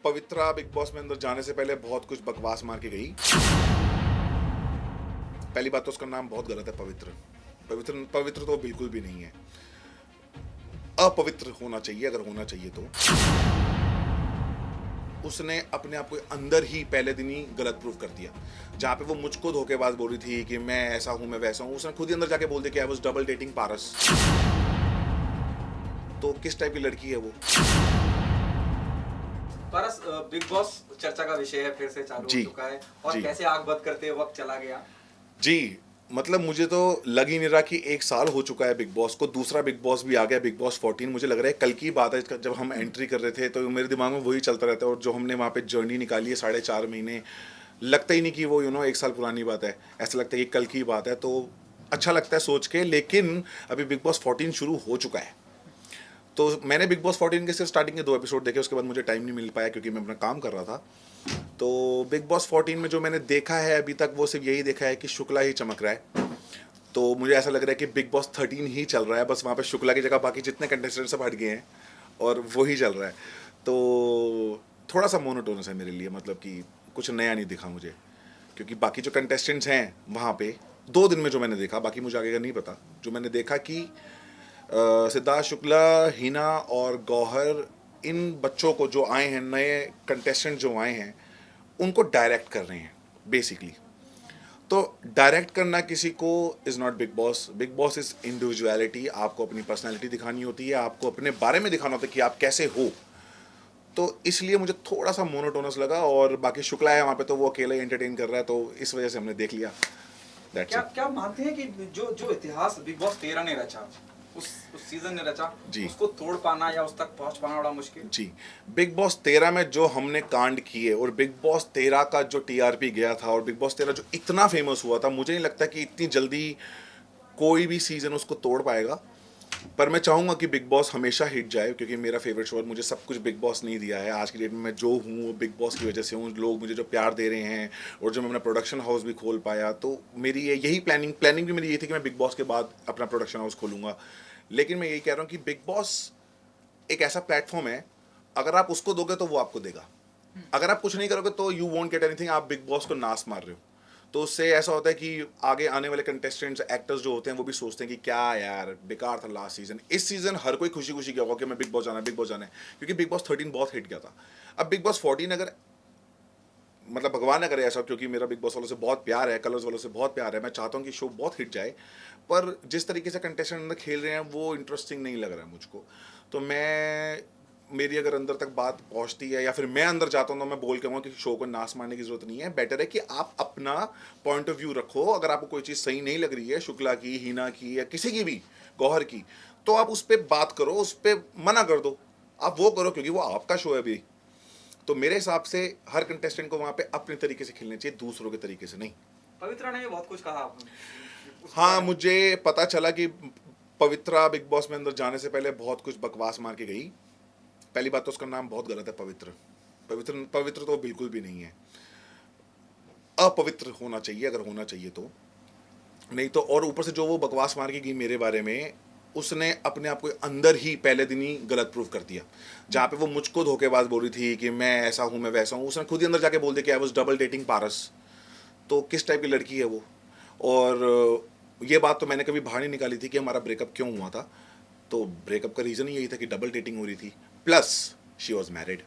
पवित्रा big boss में अंदर जाने से पहले बहुत कुछ बकवास मार के गई। पहली बात तो उसका नाम बहुत गलत है, पवित्र। पवित्र पवित्र तो बिल्कुल भी नहीं है, अपवित्र होना चाहिए अगर होना चाहिए तो। उसने अपने आप को अंदर ही पहले दिन ही गलत प्रूव कर दिया। जहाँ पे वो मुझको धोखेबाज बोल रही थी कि मैं ऐसा हूं मैं वैसा हूं, उसने खुद ही अंदर जाके बोल दिया कि आई वाज डबल डेटिंग पारस। तो किस टाइप की लड़की है वो? पारस, बिग बॉस चर्चा का विषय है, फिर से चालू हो जी चुका है और जी कैसे आग बंद करते वक्त चला गया। जी। मतलब मुझे तो लग ही नहीं रहा कि एक साल हो चुका है बिग बॉस को। दूसरा बिग बॉस भी आ गया, बिग बॉस 14। मुझे लग रहा है कल की बात है, जब हम एंट्री कर रहे थे तो मेरे दिमाग में वही चलता रहता है। और जो हमने वहाँ पे जर्नी निकाली है 4.5 महीने, लगता ही नहीं कि वो एक साल पुरानी बात है। ऐसा लगता है कि कल की बात है। तो अच्छा लगता है सोच के। लेकिन अभी बिग बॉस 14 शुरू हो चुका है। तो मैंने बिग बॉस 14 के सिर्फ स्टार्टिंग के 2 एपिसोड देखे, उसके बाद मुझे टाइम नहीं मिल पाया क्योंकि मैं अपना काम कर रहा था। तो बिग बॉस 14 में जो मैंने देखा है अभी तक, वो सिर्फ यही देखा है कि शुक्ला ही चमक रहा है। तो मुझे ऐसा लग रहा है कि बिग बॉस 13 ही चल रहा है, बस वहाँ पे शुक्ला की जगह बाकी जितने कंटेस्टेंट सब हट गए हैं और वो ही चल रहा है। तो थोड़ा सा मोनोटोनस है मेरे लिए, मतलब कि कुछ नया नहीं दिखा मुझे। क्योंकि बाकी जो कंटेस्टेंट्स हैं वहाँ पे 2 दिन में जो मैंने देखा, बाकी मुझे आगे का नहीं पता, जो मैंने देखा कि सिद्धार्थ शुक्ला, हिना और गौहर, इन बच्चों को जो आए हैं, नए कंटेस्टेंट जो आए हैं, उनको डायरेक्ट कर रहे हैं बेसिकली। तो डायरेक्ट करना किसी को is not big boss. Big boss is individuality. आपको अपनी पर्सनैलिटी दिखानी होती है, आपको अपने बारे में दिखाना होता है कि आप कैसे हो। तो इसलिए मुझे थोड़ा सा मोनोटोनस लगा। और बाकी शुक्ला है वहाँ पे, तो वो अकेला ही एंटरटेन कर रहा है, तो इस वजह से हमने देख लिया। दैट्स क्या इट। क्या मानते हैं कि जो जो इतिहास बिग बॉस 13 ने रचा, उस सीजन ने रचा, जी उसको तोड़ पाना या उस तक पहुंच पाना बड़ा मुश्किल। जी। बिग बॉस 13 में जो हमने कांड किए, और बिग बॉस 13 का जो टीआरपी गया था, और बिग बॉस 13 जो इतना फेमस हुआ था, मुझे नहीं लगता कि इतनी जल्दी कोई भी सीजन उसको तोड़ पाएगा। पर मैं चाहूँगा कि बिग बॉस हमेशा हिट जाए, क्योंकि मेरा फेवरेट शो है। मुझे सब कुछ बिग बॉस नहीं दिया है। आज की डेट में मैं जो हूँ वो बिग बॉस की वजह से हूँ। लोग मुझे जो प्यार दे रहे हैं, और जो मैं अपना प्रोडक्शन हाउस भी खोल पाया, तो मेरी यही प्लानिंग भी मेरी यही थी कि मैं बिग बॉस के बाद अपना प्रोडक्शन हाउस खोलूँगा। लेकिन मैं यही कह रहा हूँ कि बिग बॉस एक ऐसा प्लेटफॉर्म है, अगर आप उसको दोगे तो वो आपको देगा। अगर आप कुछ नहीं करोगे तो यू वोंट गेट एनीथिंग। आप बिग बॉस को नाश मार रहे हो। तो उससे ऐसा होता है कि आगे आने वाले कंटेस्टेंट्स, एक्टर्स जो होते हैं, वो भी सोचते हैं कि क्या यार, बेकार था लास्ट सीजन। इस सीजन हर कोई खुशी खुशी गया होगा कि मैं बिग बॉस जाना है, बिग बॉस जाना है, क्योंकि बिग बॉस 13 बहुत हिट गया था। अब बिग बॉस 14 अगर, मतलब भगवान ना करे ऐसा, क्योंकि मेरा बिग बॉस वालों से बहुत प्यार है, कलर्स वालों से बहुत प्यार है, मैं चाहता हूँ कि शो बहुत हिट जाए, पर जिस तरीके से कंटेस्टेंट अंदर खेल रहे हैं वो इंटरेस्टिंग नहीं लग रहा है मुझको। तो मैं, मेरी अगर अंदर तक बात पहुंचती है या फिर मैं अंदर जाता हूँ, तो मैं बोल के कहूँगा कि शो को नाश मारने की जरूरत नहीं है। बेटर है कि आप अपना पॉइंट ऑफ व्यू रखो। अगर आपको कोई चीज़ सही नहीं लग रही है, शुक्ला की, हिना की, या किसी की भी, गौहर की, तो आप उस पर बात करो, उस पर मना कर दो। आप वो करो, क्योंकि वो आपका शो है अभी। तो मेरे हिसाब से हर कंटेस्टेंट को वहाँ पे अपने तरीके से खेलने चाहिए, दूसरों के तरीके से नहीं। पवित्रा ने भी बहुत कुछ कहा उसके हाँ, बारे में। मुझे पता चला कि पवित्रा बिग बॉस में अंदर जाने से पहले बहुत कुछ बकवास मार के गई। पहली बात तो उसका नाम बहुत गलत है, पवित्र। पवित्र पवित्र तो बिल्कुल भी नहीं है, अपवित्र होना चाहिए अगर होना चाहिए तो। नहीं तो, और ऊपर से जो वो बकवास मार के गई मेरे बारे में, उसने अपने आप को अंदर ही पहले दिन ही गलत प्रूव कर दिया। जहाँ पे वो मुझको धोखेबाज बोल रही थी कि मैं ऐसा हूँ मैं वैसा हूँ, उसने खुद ही अंदर जाके बोल दिया कि आई वाज डबल डेटिंग पारस। तो किस टाइप की लड़की है वो? और ये बात तो मैंने कभी बाहर नहीं निकाली थी कि हमारा ब्रेकअप क्यों हुआ था। तो ब्रेकअप का रीज़न ही यही था कि डबल डेटिंग हो रही थी, प्लस शी वॉज मैरिड।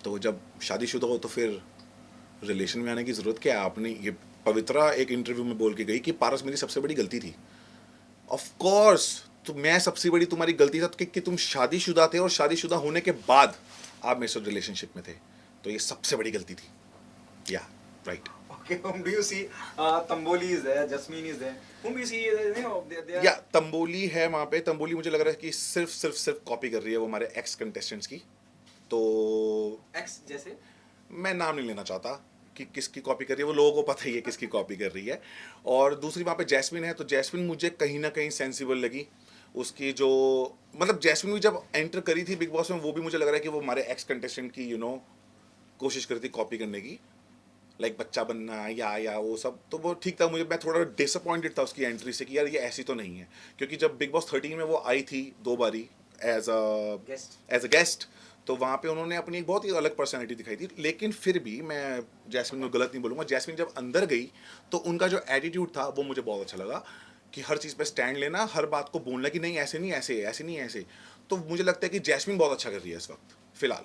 तो जब शादीशुदा हो तो फिर रिलेशन में आने की ज़रूरत क्या है? आपने ये, पवित्रा एक इंटरव्यू में बोल के गई कि पारस मेरी सबसे बड़ी गलती थी। ऑफ कोर्स, तो मैं सबसे बड़ी तुम्हारी गलती था कि तुम शादीशुदा थे, और शादीशुदा होने के बाद आप मेरे साथ रिलेशनशिप में थे। तो ये सबसे बड़ी गलती थी। या, right. Okay, whom do you see? Tamboli is there, Jasmine is there. Whom you see? They या are तंबोली है वहाँ पे। तंबोली मुझे लग रहा है कि सिर्फ कॉपी कर रही है वो हमारे एक्स कंटेस्टेंट्स की। तो ex जैसे। मैं नाम नहीं लेना चाहता कि किसकी कॉपी कर रही है, वो लोगों को पता ही है किसकी कॉपी कर रही है। और दूसरी वहाँ पे जैस्मिन है, तो जैस्मिन मुझे कहीं ना कहीं सेंसिबल लगी। उसकी जो, मतलब जैस्मिन भी जब एंटर करी थी बिग बॉस में, वो भी मुझे लग रहा है कि वो हमारे एक्स कंटेस्टेंट की कोशिश करी थी कॉपी करने की, लाइक बच्चा बनना या वो सब। तो वो ठीक था। मुझे, मैं थोड़ा डिसअपॉइंटेड था उसकी एंट्री से कि यार ये ऐसी तो नहीं है। क्योंकि जब बिग बॉस 13 में वो आई थी 2 बारी एज Guest. अ गेस्ट, तो वहाँ पे उन्होंने अपनी एक बहुत ही अलग पर्सनैलिटी दिखाई थी, लेकिन फिर भी मैं जैस्मिन को गलत नहीं बोलूँगा। जैस्मिन जब अंदर गई तो उनका जो एटीट्यूड था वो मुझे बहुत अच्छा लगा, कि हर चीज़ पे स्टैंड लेना, हर बात को बोलना कि नहीं ऐसे नहीं, ऐसे ऐसे नहीं, ऐसे। तो मुझे लगता है कि जैस्मिन बहुत अच्छा कर रही है इस वक्त फ़िलहाल।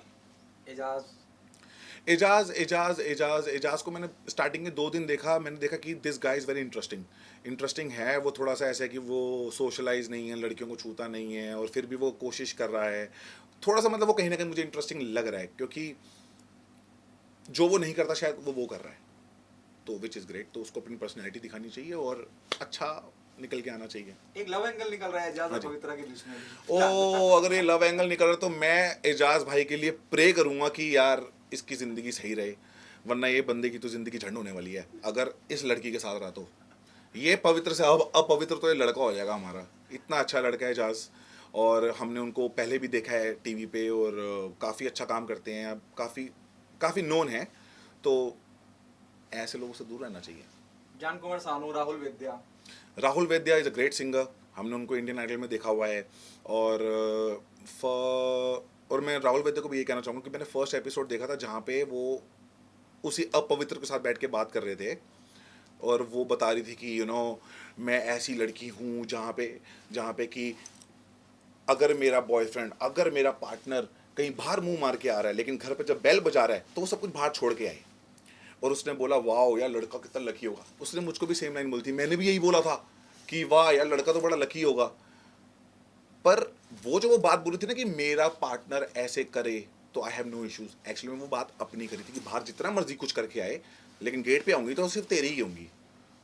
एजाज एजाज को मैंने स्टार्टिंग के 2 दिन देखा, मैंने देखा कि this guy is very interesting. Interesting है, वो थोड़ा सा ऐसा है कि वो सोशलाइज नहीं है, लड़कियों को छूता नहीं है, और फिर भी वो कोशिश कर रहा है थोड़ा सा, मतलब वो कहीं ना कहीं मुझे इंटरेस्टिंग लग रहा है, क्योंकि जो वो नहीं करता शायद वो कर रहा है, तो विच इज़ ग्रेट। तो उसको अपनी पर्सनैलिटी दिखानी चाहिए और अच्छा निकल के आना चाहिए। एक लव एंगल निकल रहा है एजाज हाँ और जी। पवित्रा के बीच में भी। ओ, अगर ये लव एंगल निकल रहा है तो मैं एजाज भाई के लिए प्रे करूंगा कि यार इसकी ज़िंदगी सही रहे, वरना ये बंदे की तो ज़िंदगी झंड होने वाली है अगर इस लड़की के साथ रहा तो। ये पवित्र से अब अपवित्र तो ये लड़का हो जाएगा हमारा। इतना अच्छा लड़का है एजाज, और हमने उनको पहले भी देखा है टीवी पे, और काफ़ी अच्छा काम करते हैं, अब काफ़ी काफ़ी नोन है, तो ऐसे लोगों से दूर रहना चाहिए। जान कुमार सानू, राहुल वैद्या। राहुल वैद्या इज़ अ ग्रेट सिंगर, हमने उनको इंडियन आइडल में देखा हुआ है। और और मैं राहुल वैद्या को भी ये कहना चाहूँगा कि मैंने फर्स्ट एपिसोड देखा था जहाँ पे वो उसी अपवित्र के साथ बैठ के बात कर रहे थे, और वो बता रही थी कि मैं ऐसी लड़की हूँ जहाँ पे कि अगर मेरा बॉयफ्रेंड, अगर मेरा पार्टनर कहीं बाहर मुंह मार के आ रहा है, लेकिन घर पे जब बेल बजा रहा है तो वो सब कुछ बाहर छोड़ के आए। और उसने बोला वाह यार लड़का कितना लकी होगा। उसने मुझको भी सेम लाइन बोली थी, मैंने भी यही बोला था कि वाह यार लड़का तो बड़ा लकी होगा। पर वो बात बोली थी ना कि मेरा पार्टनर ऐसे करे तो I have no issues, actually में वो बात अपनी करी थी कि बाहर जितना मर्जी कुछ करके आए, लेकिन गेट पे आऊंगी तो सिर्फ तेरी ही होंगी।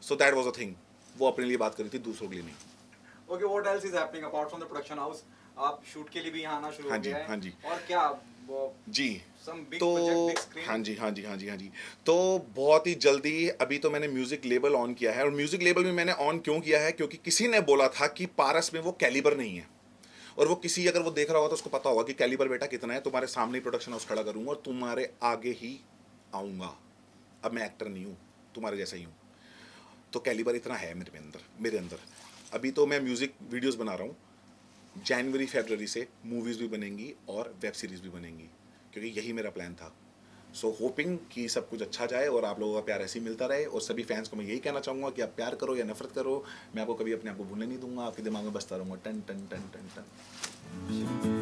So that was a thing, वो अपने लिए बात करी थी, दूसरों के लिए नहीं। Okay, what else is happening apart from the production house? आप शूट के लिए भी यहाँ आना शुरू हाँ हो जी, गया है। हाँ जी। और क्या वो जी। सम बिग तो प्रोजेक्ट, बिग स्क्रीन? हाँ जी, हाँ जी, हाँ जी, हाँ जी। तो बहुत ही जल्दी अभी तो मैंने म्यूजिक लेबल ऑन किया है, और म्यूजिक लेबल भी मैंने ऑन क्यों किया है, क्योंकि किसी ने बोला था कि पारस में वो कैलिबर नहीं है। और वो किसी अगर वो देख रहा होगा तो उसको पता होगा कि कैलिबर बेटा कितना है। तुम्हारे सामने ही प्रोडक्शन हाउस खड़ा करूंगा और तुम्हारे आगे ही आऊँगा। अब मैं एक्टर नहीं हूँ, तुम्हारे जैसा ही हूँ। तो कैलिबर इतना है मेरे अंदर। अभी तो मैं म्यूज़िक वीडियोस बना रहा हूँ, जनवरी फरवरी से मूवीज़ भी बनेंगी और वेब सीरीज़ भी बनेंगी, क्योंकि यही मेरा प्लान था। सो होपिंग कि सब कुछ अच्छा जाए और आप लोगों का प्यार ऐसे ही मिलता रहे। और सभी फैंस को मैं यही कहना चाहूँगा कि आप प्यार करो या नफरत करो, मैं आपको कभी अपने आप को भूलने नहीं दूंगा, आपके दिमाग में बसता रहूँगा टन टन टन टन टन।